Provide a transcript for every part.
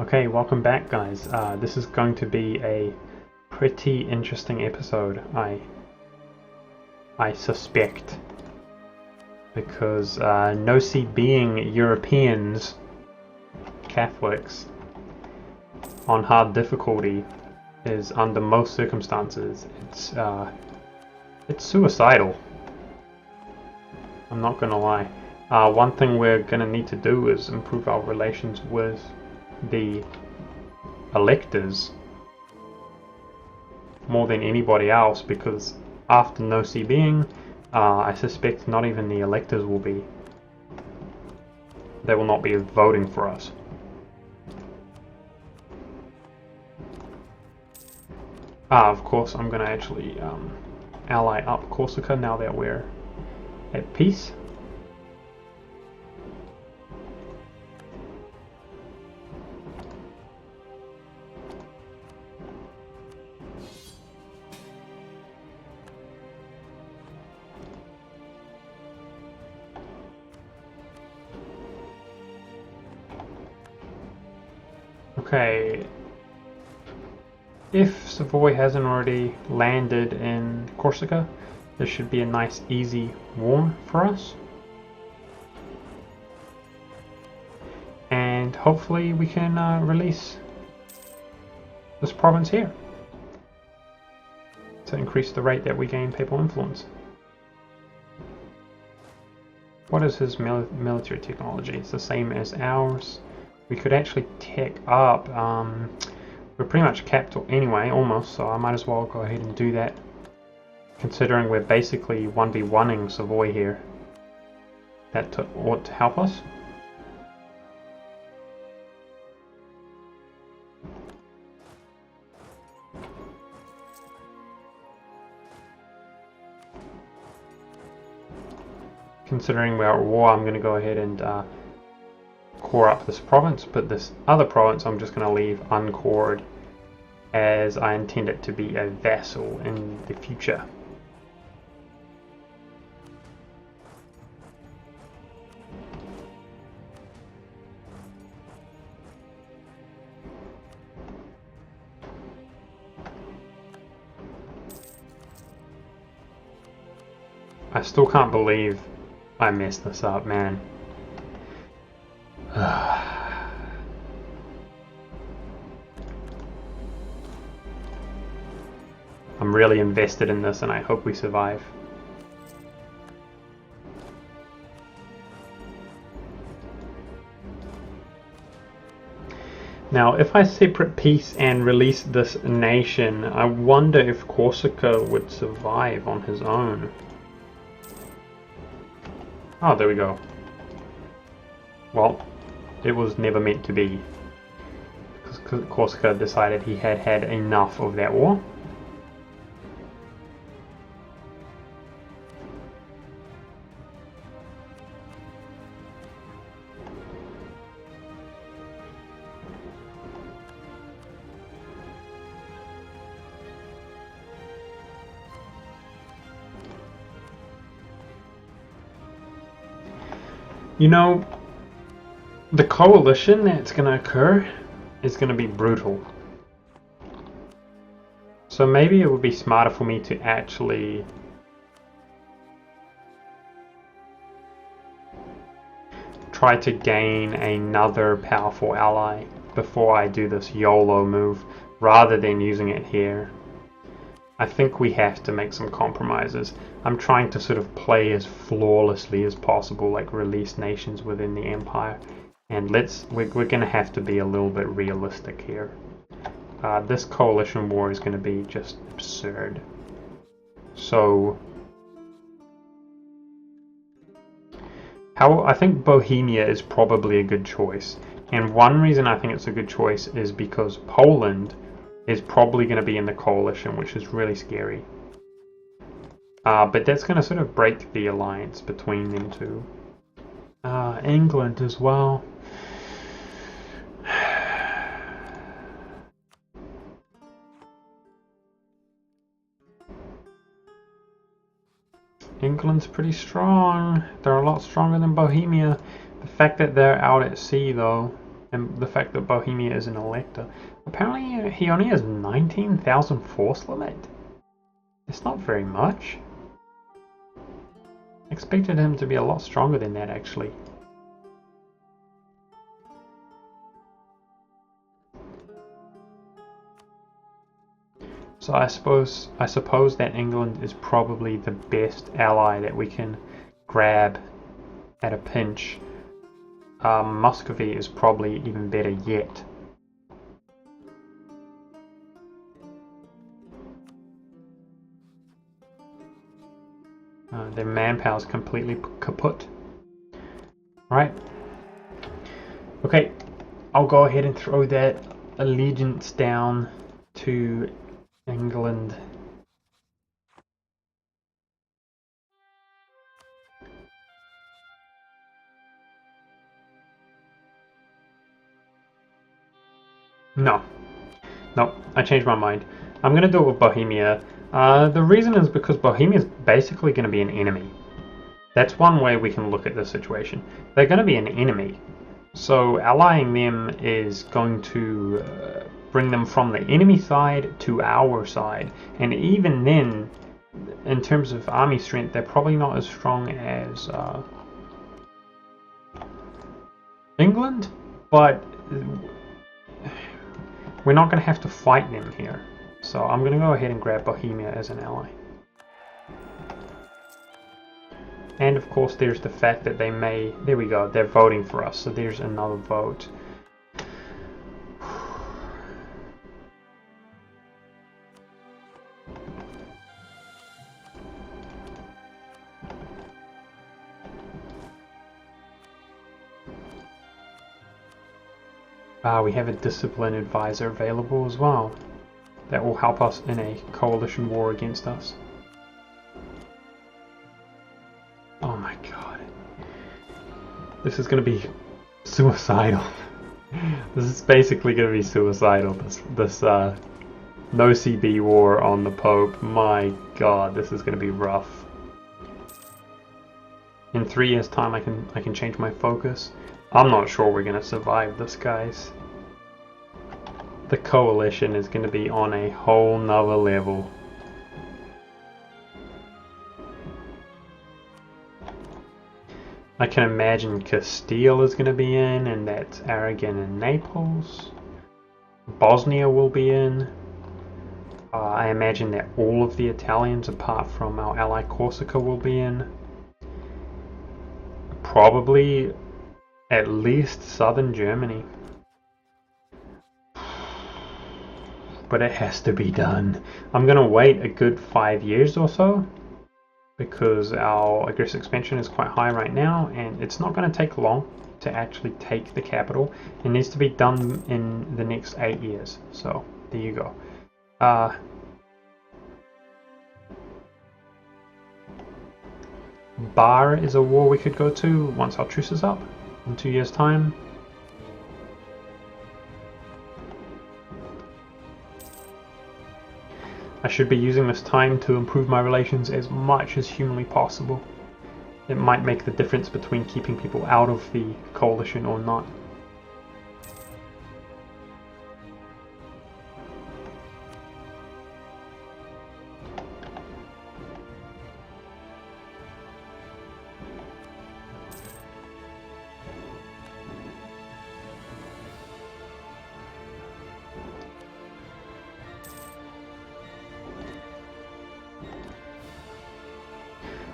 Okay, welcome back guys. This is going to be a pretty interesting episode, I suspect, because Nosy being Europeans, Catholics, on hard difficulty is under most circumstances, it's suicidal. I'm not gonna lie. One thing we're gonna need to do is improve our relations with the electors more than anybody else, because after Nosy being, I suspect not even the electors will be. They will not be voting for us. Of course, I'm going to actually ally up Corsica now that we're at peace. Okay, if Savoy hasn't already landed in Corsica, this should be a nice easy war for us. And hopefully we can release this province here to increase the rate that we gain papal influence. What is his military technology? It's the same as ours. We could actually tech up. We're pretty much capped anyway, almost, so I might as well go ahead and do that, considering we're basically 1v1ing Savoy here. That ought to help us. Considering we're at war, I'm going to go ahead and core up this province, but this other province I'm just going to leave uncored, as I intend it to be a vassal in the future. I still can't believe I messed this up, man. I'm really invested in this and I hope we survive. Now, if I separate peace and release this nation, I wonder if Corsica would survive on his own. Oh, there we go. Well, it was never meant to be, because Corsica decided he had had enough of that war. You know, the coalition that's going to occur is going to be brutal. So maybe it would be smarter for me to actually try to gain another powerful ally before I do this YOLO move, rather than using it here. I think we have to make some compromises. I'm trying to sort of play as flawlessly as possible, like release nations within the empire. And we're going to have to be a little bit realistic here. This coalition war is going to be just absurd. So, I think Bohemia is probably a good choice. And one reason I think it's a good choice is because Poland is probably going to be in the coalition, which is really scary. But that's going to sort of break the alliance between them two. England as well. England's pretty strong. They're a lot stronger than Bohemia. The fact that they're out at sea, though, and the fact that Bohemia is an elector. Apparently he only has 19,000 force limit. It's not very much. I expected him to be a lot stronger than that, actually. So I suppose that England is probably the best ally that we can grab at a pinch. Muscovy is probably even better yet. Their manpower is completely kaput. Right. Okay, I'll go ahead and throw that allegiance down to England. No, I changed my mind. I'm going to do it with Bohemia. The reason is because Bohemia is basically going to be an enemy. That's one way we can look at this situation. They're going to be an enemy. So allying them is going to bring them from the enemy side to our side. And even then, in terms of army strength, they're probably not as strong as England, but we're not going to have to fight them here. So I'm going to go ahead and grab Bohemia as an ally. And of course there's the fact that they may, there we go, they're voting for us, so there's another vote. We have a discipline advisor available as well. That will help us in a coalition war against us. Oh my god. This is going to be suicidal. This is basically going to be suicidal. This no CB war on the Pope. My god, this is going to be rough. In 3 years' time, I can change my focus. I'm not sure we're going to survive this, guys. The coalition is going to be on a whole nother level. I can imagine Castile is going to be in, and that's Aragon and Naples. Bosnia will be in. I imagine that all of the Italians, apart from our ally Corsica, will be in. Probably at least southern Germany. But it has to be done. I'm going to wait a good 5 years or so, because our aggressive expansion is quite high right now, and it's not going to take long to actually take the capital. It needs to be done in the next 8 years. So there you go. Bar is a war we could go to once our truce is up in 2 years' time. I should be using this time to improve my relations as much as humanly possible. It might make the difference between keeping people out of the coalition or not.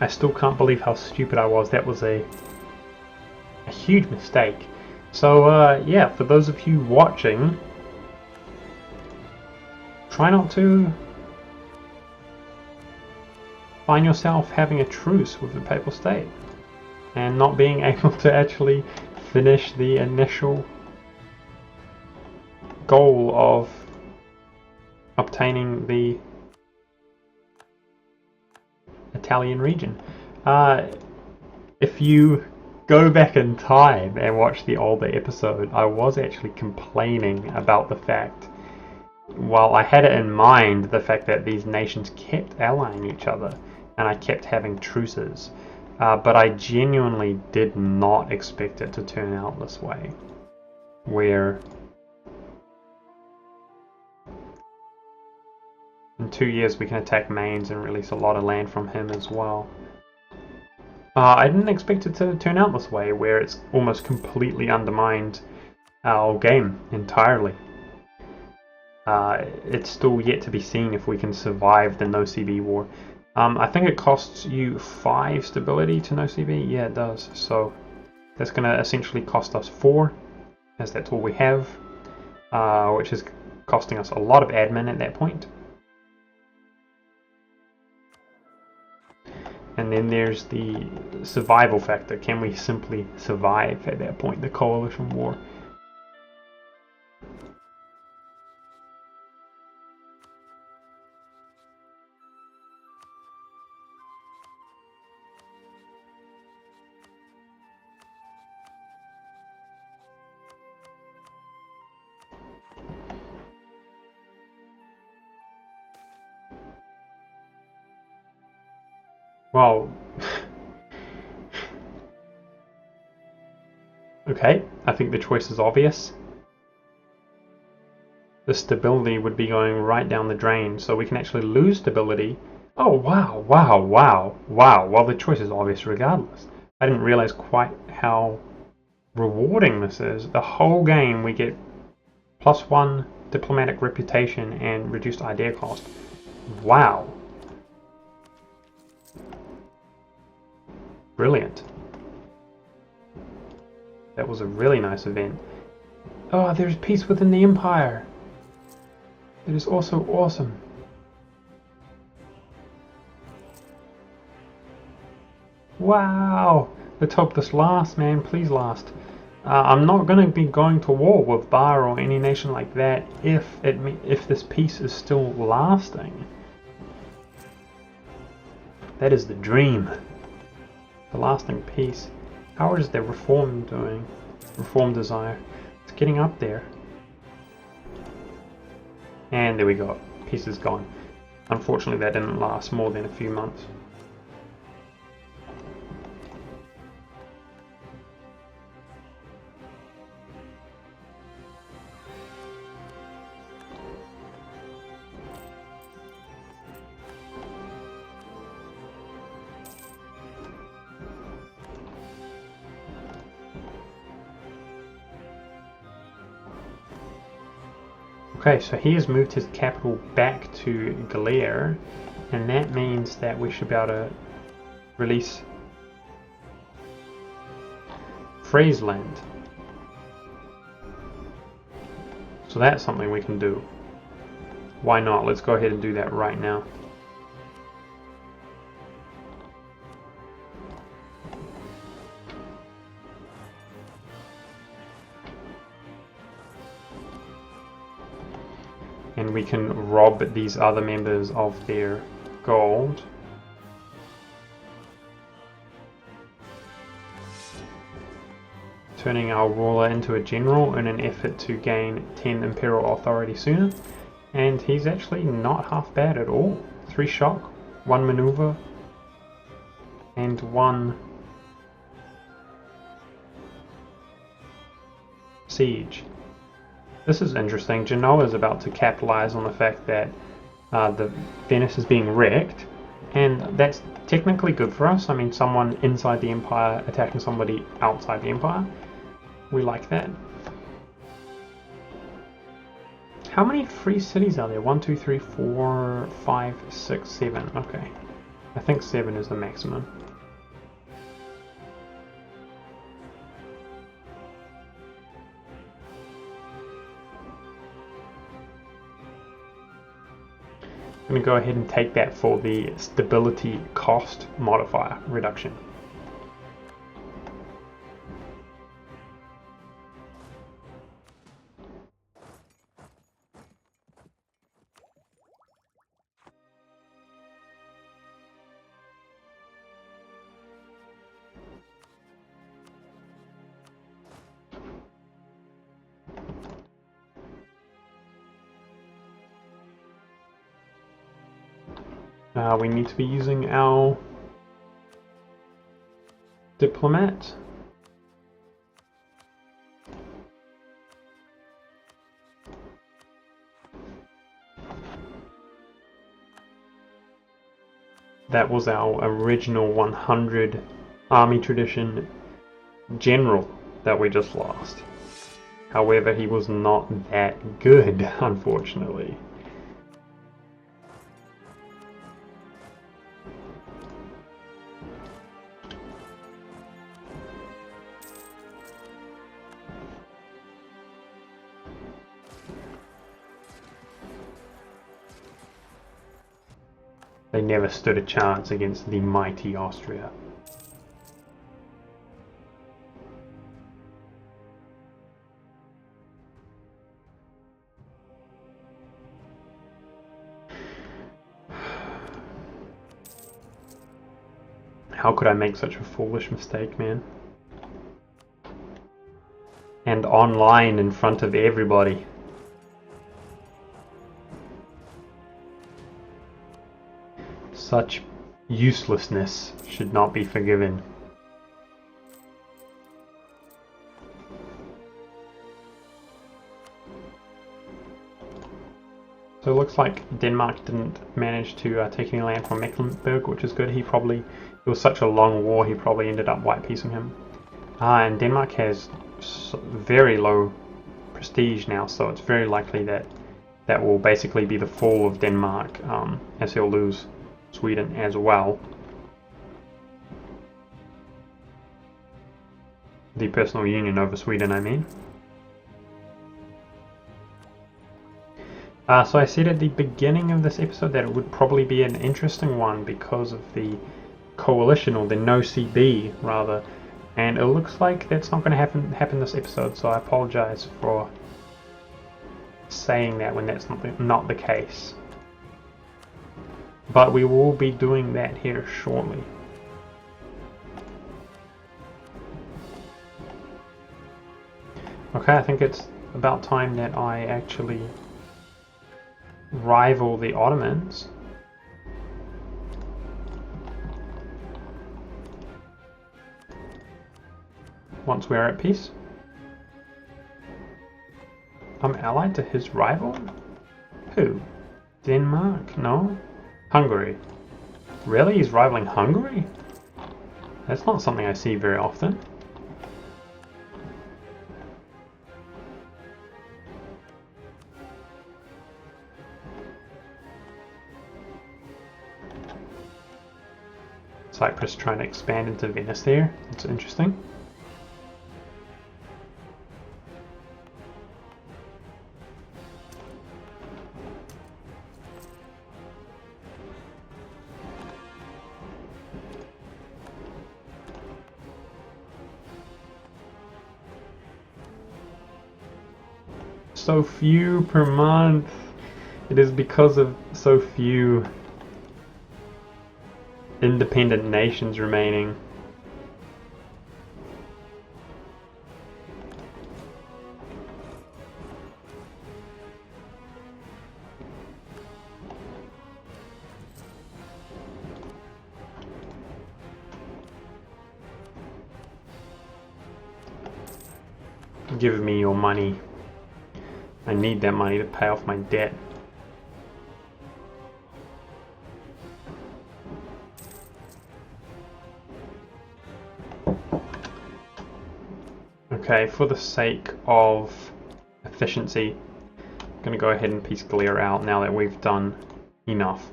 I still can't believe how stupid I was. That was a huge mistake. So yeah, for those of you watching, try not to find yourself having a truce with the Papal State and not being able to actually finish the initial goal of obtaining the Italian region. If you go back in time and watch the older episode, I was actually complaining about the fact, well, I had it in mind, the fact that these nations kept allying each other and I kept having truces, but I genuinely did not expect it to turn out this way. where in 2 years we can attack Mainz and release a lot of land from him as well. I didn't expect it to turn out this way, where it's almost completely undermined our game entirely. It's still yet to be seen if we can survive the no CB war. I think it costs you 5 stability to no CB. Yeah, it does. So that's going to essentially cost us 4, as that's all we have, which is costing us a lot of admin at that point. And then there's the survival factor. Can we simply survive at that point, the coalition war? Well, okay, I think the choice is obvious. The stability would be going right down the drain, so we can actually lose stability. Oh, wow, wow, wow, wow. Well, the choice is obvious regardless. I didn't realize quite how rewarding this is. The whole game we get +1 diplomatic reputation and reduced idea cost. Wow. Brilliant. That was a really nice event. Oh, there's peace within the Empire. It is also awesome. Wow. Let's hope this lasts, man. Please last. I'm not going to be going to war with Bar or any nation like that if this peace is still lasting. That is the dream. The lasting peace. How is the reform doing? Reform desire. It's getting up there. And there we go. Peace is gone. Unfortunately, that didn't last more than a few months. Okay, so he has moved his capital back to Galere, and that means that we should be able to release Friesland. So that's something we can do. Why not? Let's go ahead and do that right now. And we can rob these other members of their gold. Turning our ruler into a general in an effort to gain 10 imperial authority sooner. And he's actually not half bad at all. 3 shock, 1 maneuver, and 1 siege. This is interesting. Genoa is about to capitalize on the fact that the Venice is being wrecked, and that's technically good for us. I mean, someone inside the Empire attacking somebody outside the Empire. We like that. How many free cities are there? 1, 2, 3, 4, 5, 6, 7. Okay. I think 7 is the maximum. I'm going to go ahead and take that for the stability cost modifier reduction. We need to be using our diplomat. That was our original 100 army tradition general that we just lost. However, he was not that good, unfortunately. They never stood a chance against the mighty Austria. How could I make such a foolish mistake, man? And online in front of everybody. Such uselessness should not be forgiven. So it looks like Denmark didn't manage to take any land from Mecklenburg, which is good. It was such a long war, he probably ended up white piecing him. And Denmark has very low prestige now, so it's very likely that that will basically be the fall of Denmark, as he'll lose Sweden as well. The personal union over Sweden, I mean. So I said at the beginning of this episode that it would probably be an interesting one because of the coalition, or the no CB rather, and it looks like that's not going to happen this episode, so I apologize for saying that when that's not the case. But we will be doing that here shortly. Okay, I think it's about time that I actually rival the Ottomans. Once we're at peace. I'm allied to his rival? Who? Denmark? No? Hungary. Really? He's rivaling Hungary? That's not something I see very often. Cyprus trying to expand into Venice there. That's interesting. So few per month. It is because of so few independent nations remaining. Give me your money. I need that money to pay off my debt. Okay, for the sake of efficiency, I'm going to go ahead and piece Galera out now that we've done enough.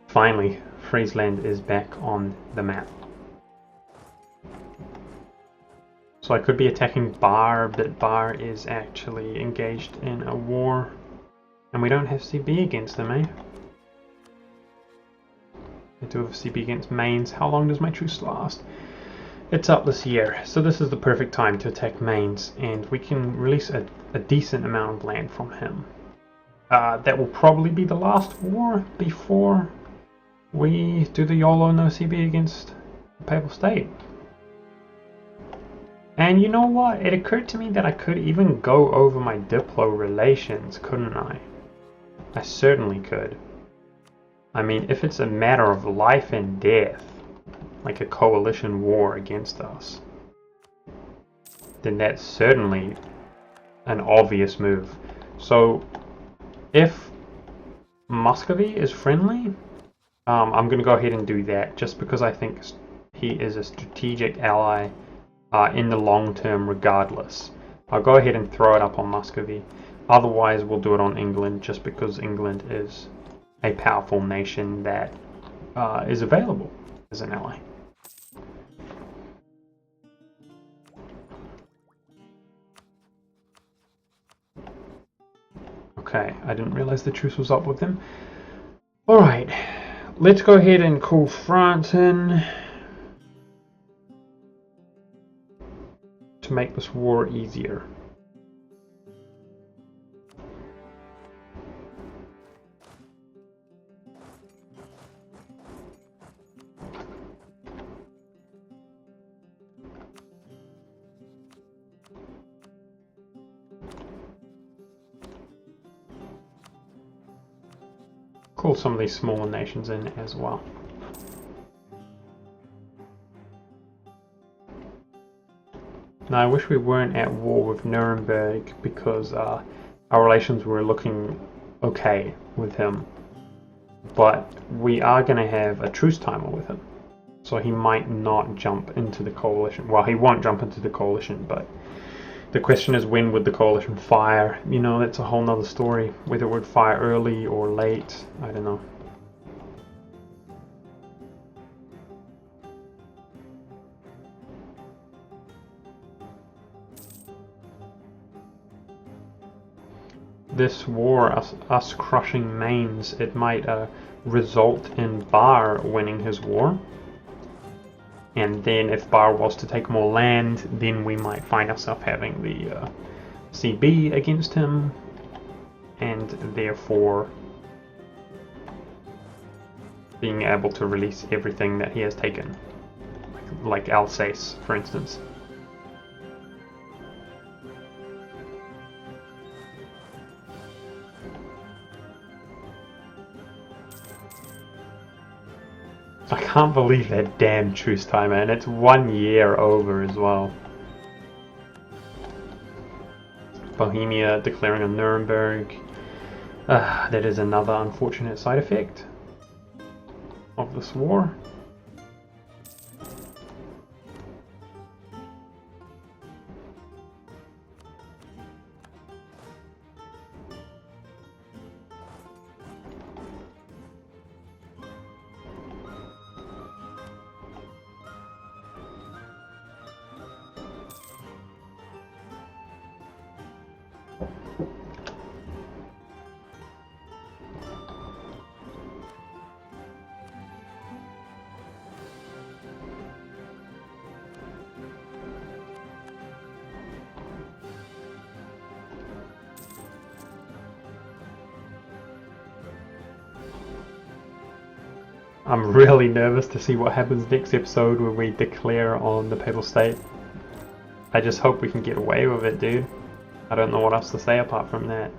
Finally, Friesland is back on the map. So I could be attacking Bar, but Bar is actually engaged in a war. And we don't have CB against them, eh? I do have CB against Mainz. How long does my truce last? It's up this year, so this is the perfect time to attack Mainz, and we can release a decent amount of land from him. That will probably be the last war before we do the YOLO no CB against the Papal State. And you know what? It occurred to me that I could even go over my Diplo relations, couldn't I? I certainly could. I mean, if it's a matter of life and death, like a coalition war against us, then that's certainly an obvious move. So, if Muscovy is friendly. I'm going to go ahead and do that just because I think he is a strategic ally in the long term regardless. I'll go ahead and throw it up on Muscovy. Otherwise, we'll do it on England just because England is a powerful nation that is available as an ally. Okay, I didn't realize the truce was up with them. Alright, let's go ahead and call France in to make this war easier. Call some of these smaller nations in as well. Now I wish we weren't at war with Nuremberg because our relations were looking okay with him. But we are going to have a truce timer with him. So he might not jump into the coalition. Well, he won't jump into the coalition, but the question is, when would the coalition fire? You know, that's a whole nother story. Whether it would fire early or late, I don't know. This war, us crushing Mainz, it might result in Bar winning his war. And then if Bar was to take more land, then we might find ourselves having the CB against him, and therefore being able to release everything that he has taken, like Alsace, for instance. I can't believe that damn truce timer, and it's 1 year over as well. Bohemia declaring on Nuremberg. That is another unfortunate side effect of this war. I'm really nervous to see what happens next episode when we declare on the Papal State. I just hope we can get away with it, dude. I don't know what else to say apart from that.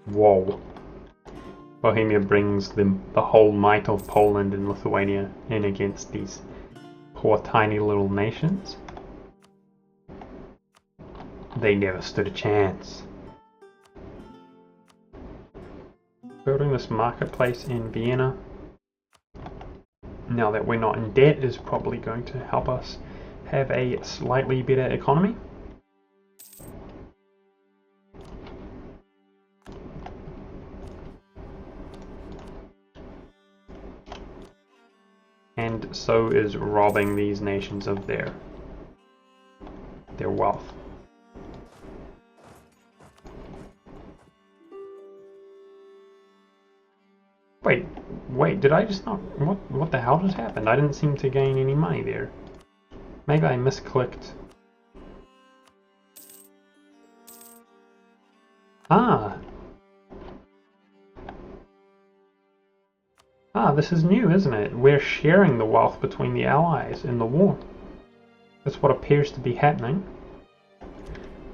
Whoa. Bohemia brings the whole might of Poland and Lithuania in against these poor tiny little nations. They never stood a chance. Building this marketplace in Vienna, now that we're not in debt, is probably going to help us have a slightly better economy. And so is robbing these nations of their wealth. Wait, did I just not... What the hell just happened? I didn't seem to gain any money there. Maybe I misclicked. Ah, this is new, isn't it? We're sharing the wealth between the allies in the war. That's what appears to be happening.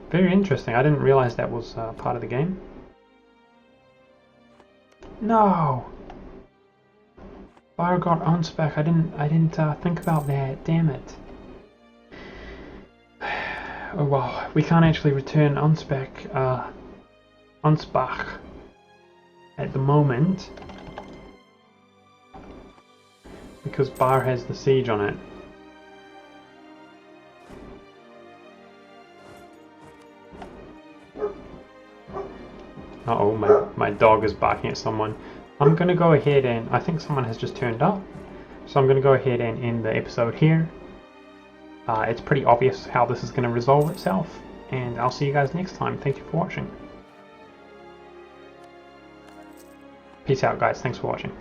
Very interesting. I didn't realize that was part of the game. No! Fire got Ansbach. I didn't think about that. Damn it. Oh wow, we can't actually return Unspach at the moment because Bar has the siege on it. Uh-oh, my dog is barking at someone. I'm going to go ahead and... I think someone has just turned up. So I'm going to go ahead and end the episode here. It's pretty obvious how this is going to resolve itself. And I'll see you guys next time. Thank you for watching. Peace out, guys. Thanks for watching.